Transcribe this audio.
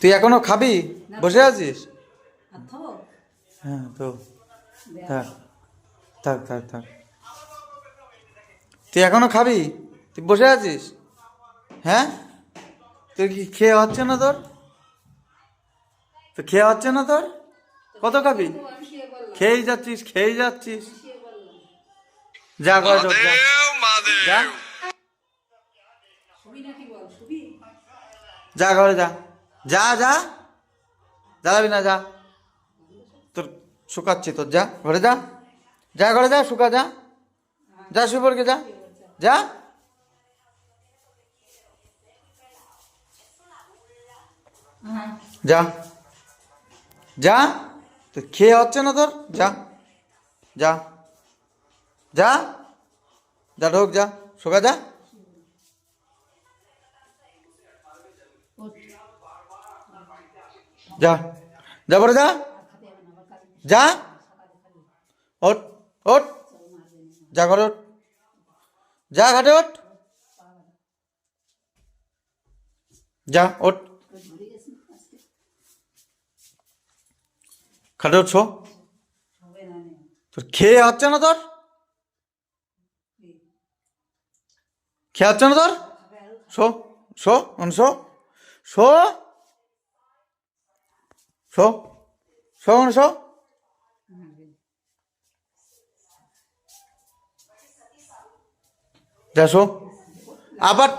তুই এখনো খাবি? বসে আছিস? হ্যাঁ তো থাক থাক থাক থাক। তুই এখনো খাবি? তুই বসে আছিস? হ্যাঁ, তুই কি খেয়ে হচ্ছে না তোর? তো খেয়ে হচ্ছে না তোর? কত খাবি? খেয়েই যাচ্ছিস, খেয়েই যাচ্ছিস। যা ঘরে ঢোক, যা যা যা ঘরে যা, যা যা, জ্বালাবি না, যা। তোর শুকাচ্ছি তোর, যা ঘরে যা, যা ঘরে যা, শুকা যা, যা শুয়ে পড়কে যা, যা। যা যা, তো খেয়ে হচ্ছে না তোর, যা যা যা, যা ঢোক, যা শুকা যা। যা যা পরে যা, যা ওঠ, ওঠ, যা ঘরে ওঠ, যা ঘাটে ওঠ, যা ওঠ, খাটে ওঠ, শো। তোর খেয়ে হচ্ছে না তোর? খেয়ে হচ্ছে না তোর? Show, show, show, show, show, show, show, যা শো। আবার